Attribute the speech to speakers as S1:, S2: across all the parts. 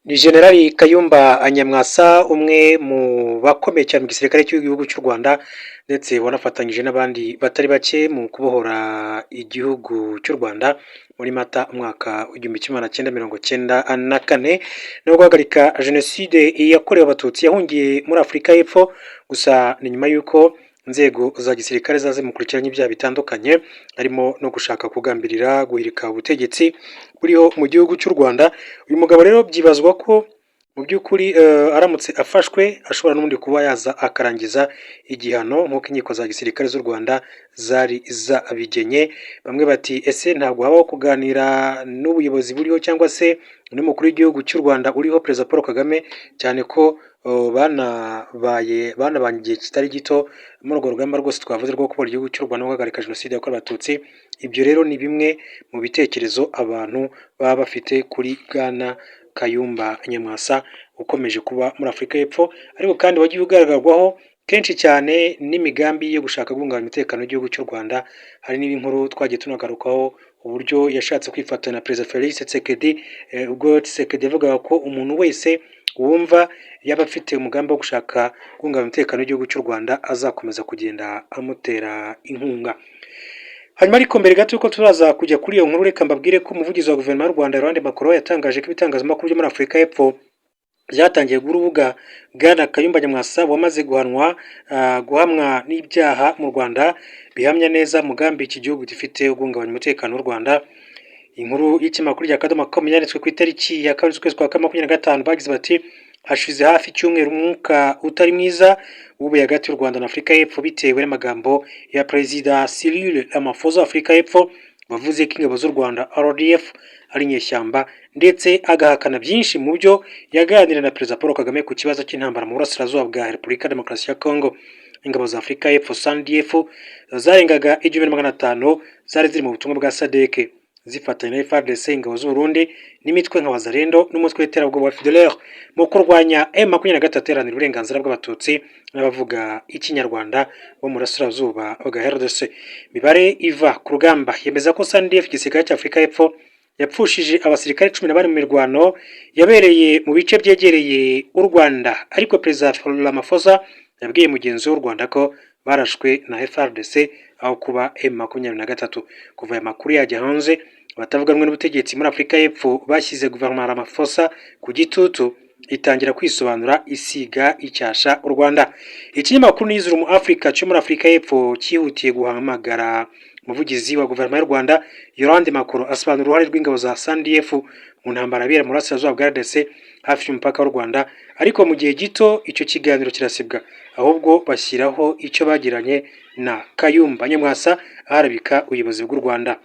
S1: Ni Generali Kayumba Nyamwasa umwe mu bakomeye cyane mu gisirikare cy'igihugu cy'u Rwanda ndetse wanafatanyije n'abandi batari bake mu kubohora igihugu cy'u Rwanda muri Mata umwaka w'igihumbi kimwe magana cyenda mirongo cyenda na kane no guhagarika jenoside yakorewe abatutsi yahungiye muri Afurika y'Epfo. Gusa ni nyuma y'uko inzego za gisirikare zazimukurikiranye ibyaha bitandukanye harimo no gushaka kugambirira guhirika ubutegetsi buriho mu gihugu cy'u Rwanda. Uyu mugabo rero byibazwa ko mu by'ukuri aramutse afashwe ashobora n'ubundi kuba yaza akarangiza igihano nk'uko inkiko za gisirikare z'u Rwanda zari zabigenye. Bamwe bati ese ntabwo habaho kuganira n'ubuyobozi buriho cyangwa se n'umukuru w'igihugu cy'u Rwanda uriho Perezida Paul Kagame, cyane ko banabaye igihe kitari gito muri urwo rugamba rwose twavuze rwo kubona igihugu cy'u Rwanda no guhagarika jenoside yakorewe abatutsi. Ibyo rero ni bimwe mu bitekerezo abantu baba bafite kuri Bwana Kayumba Nyamwasa ukomeje kuba muri Afurika y'Epfo, ariko kandi wagiye ugaragarwaho kenshi cyane n'imigambi yo gushaka guhungabanya umutekano w'igihugu cy'u Rwanda. Hari n'inkuru twagiye tunagarukaho uburyo yashatse kwifatanya na Perezida Felix Tshisekedi, ubwo Tshisekedi yavugaga ko umuntu wese wumva yaba afite umugambi wo gushaka guhungabanya umutekano w'igihugu cy'u Rwanda azakomeza kugenda amutera inkunga. Hanyuma ariko mbere gato yuko turaza kujya kuri iyo nkuru, reka mbabwire ko umuvugizi wa guverinoma y'u Rwanda Laurent Macron yatangaje ko ibitangazamakuru byo muri Afurika y'Epfo byatangiye guha urubuga Bwana Kayumba Nyamwasa wamaze guhamwa n'ibyaha mu Rwanda bihamya neza umugambi iki gihugu gifite guhungabanya umutekano w'u Rwanda. Inkuru y'ikinyamakuru rya Akadomo.com yanditswe ku itariki ya 2 z'ukwezi kwa 25 bagize bati hashize hafi icyumweru umwuka utari mwiza ubuye hagati y'u Rwanda na Afurika y'Epfo bitewe n'amagambo ya Perezida Cyril Ramaphosa Afurika y'Epfo bavuze ko ingabo z'u Rwanda RDF ari inyeshyamba, ndetse agahakana byinshi mu byo yaganira na Perezida Paul Kagame ku kibazo cy'intambara mu burasirazuba bwa Repubulika ya Demokarasi ya Congo. Ingabo za Afurika y'Epfo SANDF zarengaga 1500 zari ziri mu butumwa bwa SADC zifatanya na FARDC, ingabo z'u Burundi n'imitwe nka Wazalendo n'umutwe w'iterabwoba wa FDLR mu kurwanya M23 iharanira uburenganzira bw'abatutsi n'abavuga ikinyarwanda bo mu burasirazuba bwa RDC. Mibare iva ku rugamba yemeza ko SANDF igisirikare cya Afurika y'Epfo yapfushije abasirikare 10 bari mu mirwano yabereye mu bice byegereye u Rwanda, ariko Perezida Ramaphosa yabwiye mugenzi w'u Rwanda ko barashwe na FARDC aho kuba M23. Kuva aya makuru yajya hanze, abatavuga rumwe n'ubutegetsi muri Afurika y'Epfo bashyize guverinoma ya Ramaphosa ku gitutu itangira kwisobanura isiga icyasha u Rwanda. Ikinyamakuru Newsroom Africa cyo muri Afurika y'Epfo cyihutiye guhamagara umuvugizi wa guverinoma y'u Rwanda Laurent Macron asobanura uruhare rw'ingabo za SANDF mu ntambara yabera mu burasirazuba bwa RDC hafi y'umupaka w'u Rwanda, ariko mu gihe gito icyo kiganiro kirasibwa, ahubwo bashyiraho icyo bagiranye na Kayumba Nyamwasa aharabika ubuyobozi bw'u Rwanda.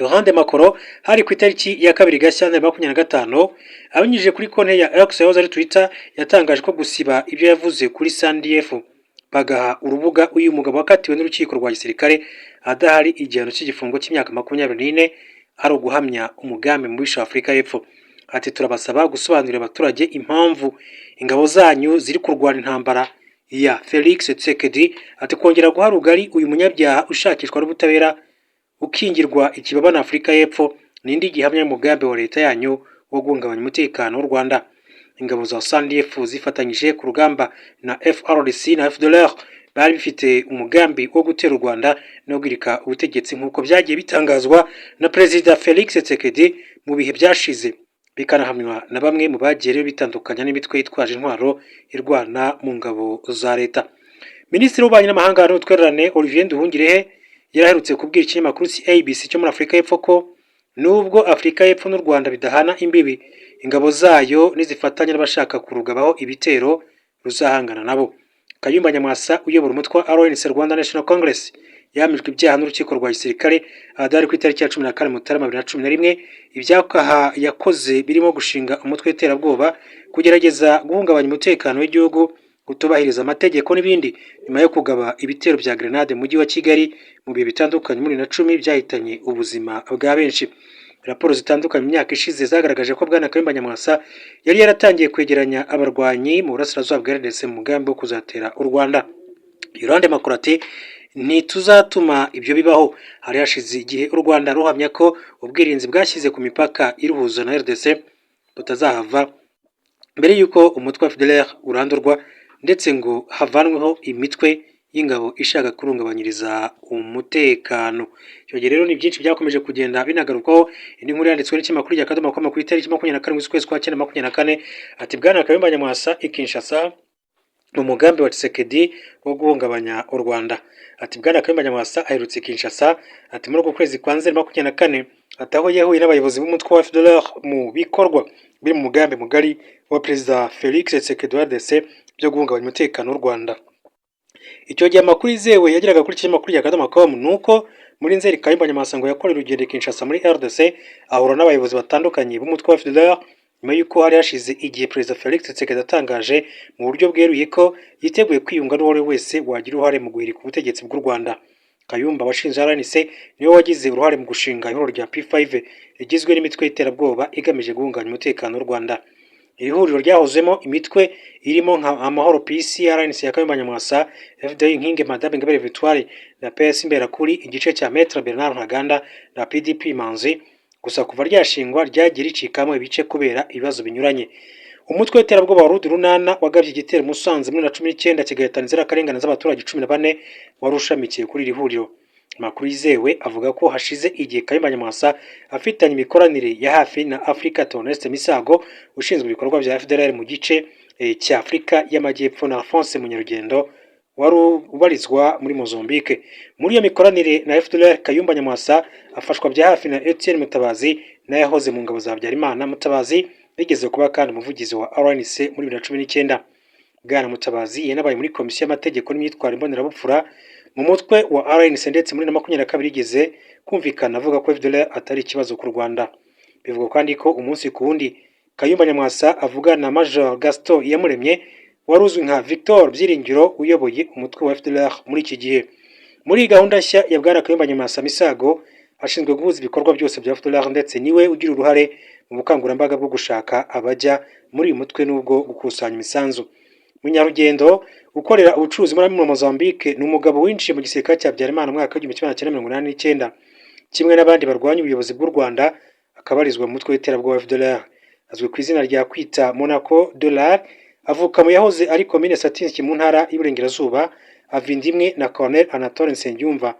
S1: Laurent Macron hari ku itariki ya 2 Gashyantare 2025 abinyujije kuri konti ya X yahoze ari Twitter yatangaje ko gusiba ibyo yavuze kuri SANDF bagaha urubuga uyu mugabo wakatiwe n'urukiko rwa gisirikare adahari igihano cy'igifungo cy'imyaka 24 ari uguhamya umugambi mu bisha Afurika y'Epfo. Ati turabasaba gusobanurira abaturage impamvu ingabo zanyu ziri kurwana intambara ya Felix Tshisekedi, ati kongera guha rugari uyu munyabyaha ushakishwa n'ubutabera ukingirwa ikibaba na Afurika y'Epfo n'indi gihamya y'umugambi wa leta yanyu wo guhungabanya umutekano w'u Rwanda. Ingabo za SANDF zifatanyije ku rugamba na FARDC na FDLR bari bifite umugambi wo gutera u Rwanda no guhirika ubutegetsi nk'uko byagiye bitangazwa na Perezida Felix Tshisekedi mu bihe byashize, bikanahamywa na bamwe mu bagiye rero bitandukanya n'imitwe yitwaje intwaro irwana mu ngabo za leta. Minisitiri w'ububanyi n'amahanga n'ubutwererane Olivier Nduhungirehe yaraherutse kubwira ikinyamakuru ABC cyo muri Afurika y'Epfo ko nubwo Afurika y'Epfo n'u Rwanda bidahana imbibi, ingabo zayo nizifatanya n'abashaka kurugabaho ibitero ruzahangana nabo. Kayumba Nyamwasa uyobora umutwe wa RNC Rwanda National Congress yamijwe ibyaha n'urukiko rwa gisirikare adari ku itariki ya 14 Mutarama 2011. Ibyakaha yakoze birimo gushinga umutwe w'iterabwoba, kugerageza guhungabanya umutekano w'igihugu, kutubahiriza amategeko n'ibindi, nyuma yo kugaba ibitero bya grenade mu mujyi wa Kigali mu bihe bitandukanye muri 2010 byahitanye ubuzima bwa benshi. Raporo zitandukanye mu myaka ishize zagaragaje ko Bwana Kayumba Nyamwasa yari yaratangiye kwegeranya abarwanyi mu burasirazuba bwa RDC mu mugambi wo kuzatera u Rwanda. Laurent Macron ati ntituzatuma ibyo bibaho. Hari hashize igihe u Rwanda ruhamya ko ubwirinzi bwashyize ku mipaka iruhuza na RDC butazahava mbere y'uko umutwe wa FDLR urandurwa ndetse ngo havanweho imitwe y'ingabo ishaka kurungabanyiriza umutekano. Icyo gihe rero ni byinshi byakomeje kugenda binagarukwaho. Indi nkuru yanditswe n'ikinyamakuru rya Kadomo ku itariki 27 z'ukwezi kwa 9 2024 ati Bwana Kayumba Nyamwasa i Kinshasa mu mugambi wa Tshisekedi wo guhungabanya u Rwanda. Ati Bwana Kayumba Nyamwasa aherutse Kinshasa ati muri uko kwezi kwa Nzeri 2024 ataho yahuye n'abayobozi b'umutwe wa FDLR mu bikorwa biri mu mugambi mugari wa Perezida Felix Tshisekedi RDC byo guhungabanya umutekano w'u Rwanda. Icyo gihe amakuru yizewe yageraga kuri ikinyamakuru cya Kadomo nuko muri Nzeri Kayumba Nyamwasa ngo yakorera urugendo Kinshasa muri RDC ahura n'abayobozi batandukanye b'umutwe wa FDLR nyuma y'uko hari hashize igihe Perezida Felix Tshisekedi atangaje mu buryo bweruye ko yiteguye kwiyunga n'uwo wese wagira uruhare mu guhirika ubutegetsi bw'u Rwanda. Kayumba washinze RNC niwe wagize uruhare mu gushinga ihuriro rya P5 rigizwe n'imitwe y'iterabwoba igamije guhungabanya umutekano w'u Rwanda. Iri huriro ryahozemo imitwe irimo nka Amahoro PC, RNC ya Kayumba Nyamwasa, FDL Inkingi Madame Ingabire Victoire na PS Imberakuri, igice cya Maître Bernard Ntaganda na PDP Manzi. Gusa kuva ryashingwa ryagiye ricikamo ibice kubera ibibazo binyuranye. Umutwe w'iterabwoba wa Rudi Runana wagabye igitero Musanze muri 19 kigahitana inzirakarengane z'abaturage 14 wari ushamikiye kuri iri huriro. Amakuru yizewe avuga ko hashize igihe Kayumba Nyamwasa afitanye imikoranire ya hafi na Africa Toneste Misago ushinzwe ibikorwa bya FDLR mu gice cya Afrika y'Amajyepfo na Alphonse Munyarugendo wari ubarizwa muri Mozambique. Muri iyo mikoranire na FDLR Kayumba Nyamwasa afashwa bya hafi na Etienne Mutabazi na yahoze mu ngabo za Habyarimana. Mutabazi bigeze kuba kandi umuvugizi wa RNC muri 2019. Bwana Mutabazi yanabaye muri komisiyo y'amategeko n'imyitwarire mbonera mu mutwe wa RNC ndetse muri 2022 igeze kumvikana avuga ko FDLR atari ikibazo ku Rwanda. Bivuga kandi ko umunsi ku wundi Kayumba Nyamwasa avugana na Major Gaston Iyamuremye wari uzwi nka Victor Byiringiro uyoboye umutwe wa FDLR muri iki gihe. Muri gahunda nshya ya Bwana Kayumba Nyamwasa Misago ashinzwe guhuza ibikorwa byose bya FDLR ndetse niwe ugira uruhare mu bukangurambaga bwo gushaka abajya muri uyu mutwe n'ubwo gukusanya imisanzu. Munyarugendo ukorera ubucuruzi muri Mozambique ni umugabo winjiye mu gisirikare cya Habyarimana mu mwaka wa 1989 kimwe n'abandi barwanya ubuyobozi bw'u Rwanda akabarizwa mu mutwe w'iterabwoba FDLR. Azwi ku izina rya kwita Monaco Dollar, avuka mu yahoze ari commune Satinski mu ntara y'Iburengerazuba, avindimwe na Colonel Anatole Nsengiyumva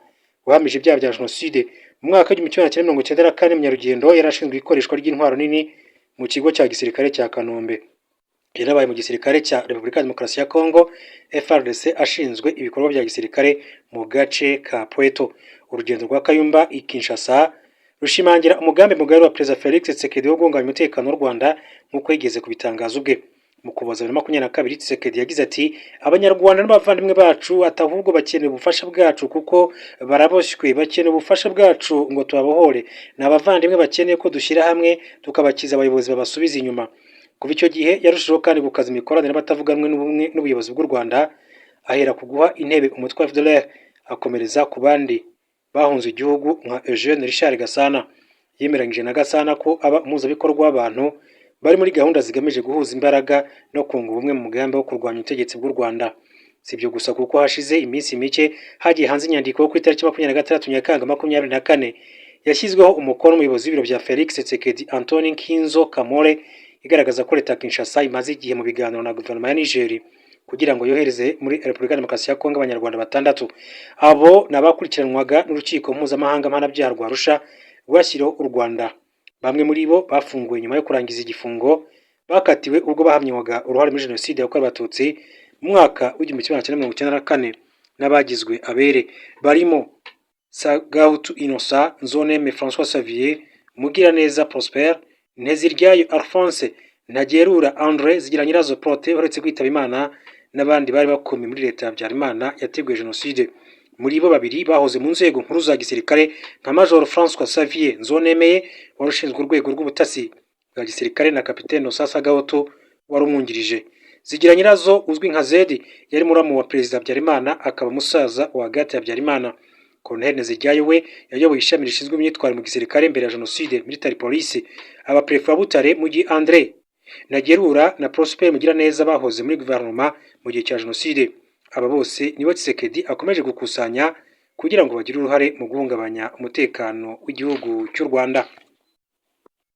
S1: wahamije ibyaha bya jenoside. Mu mwaka wa 1994 Munyarugendo yarashinzwe ikoreshwa ry'intwaro nini mu kigo cya gisirikare cya Kanombe. Yarabaye mu gisirikare cya Repubulika ya Demokarasi ya Kongo FARDC ashinzwe ibikorwa bya gisirikare mu gace ka Pweto. Urugendo rwa Kayumba i Kinshasa rushimangira umugambi mugari wa Perezida Felix Tshisekedi wo guhungabanya umutekano w'u Rwanda nk'uko yigeze kubitangaza ubwe. Mu Kuboza 2022 Tshisekedi yagize ati Abanyarwanda n'abavandimwe bacu atahubwo bakeneye ubufasha bwacu kuko baraboshywe, bakeneye ubufasha bwacu ngo tubabohore. N'abavandimwe bakeneye ko dushyira hamwe tukabakiza abayobozi babasubiza inyuma. Kuva icyo gihe yarushijeho kandi gukaza imikoranire batavuganwe n'ubuyobozi bw'u Rwanda, ahera kuguha intebe umutwe wa FDLR akomereza ku bandi bahunze igihugu nka Eugene Richard Gasana. Yemeranyije na Gasana ko aba umuhuzabikorwa w'abantu bari muri gahunda zigamije guhuza imbaraga no kunga ubumwe mu mugambi wo kurwanya ubutegetsi bw'u Rwanda. Si ibyo gusa kuko hashize iminsi mike hagiye hanze inyandiko ku itariki 26 Nyakanga 2024 yashyizweho umukono umuyobozi w'ibiro bya Felix Tshisekedi Antoine Kinzo Kamore igaragaza ko leta Kinshasa imaze igihe mu biganiro na guverinoma ya Niger kugira ngo yohereze muri Repubulika ya Demokarasi ya Kongo abanyarwanda 6. Abo nabakurikiranwaga n'urukiko mpuzamahanga mpanabyaha rwa Arusha rwashyiriweho u Rwanda. Bamwe muri bo bafunguwe nyuma yo kurangiza igifungo bakatiwe ubwo bahamywaga uruhare muri jenoside yakorewe Abatutsi mu mwaka wa 1994 n'abagizwe abere barimo Sagautu Innocent, Nzoneme François Xavier, Mugiraneza Prosper, Nteziryayo Alphonse, Ntagerura André, Zigiranyirazo Prote uretse kwitaba Imana n'abandi bari bakomeye muri leta ya Habyarimana yateguye jenoside. Muri bo babiri bahoze mu nzego nkuru za gisirikare nka Major François Xavier Nzonemeye warushinzwe urwego rw'ubutasi bwa gisirikare na Kapiteni Osasa Gahoto warumwungirije. Zigiranyirazo uzwi nka Zedi yari muramu wa Perezida Habyarimana akaba musaza wa Agathe Habyarimana. Colonel Nteziryayo we yayoboye ishami rishinzwe imyitwarire mu gisirikare mbere ya jenoside military police. Abaprefe wa Butare Mugi André, Ntagerura na Prosper Mugiraneza bahoze muri guverinoma mu gihe cya jenoside. Aba bose nibo Tshisekedi akomeje gukusanya kugira ngo bagire uruhare mu guhungabanya umutekano w'igihugu cy'u Rwanda.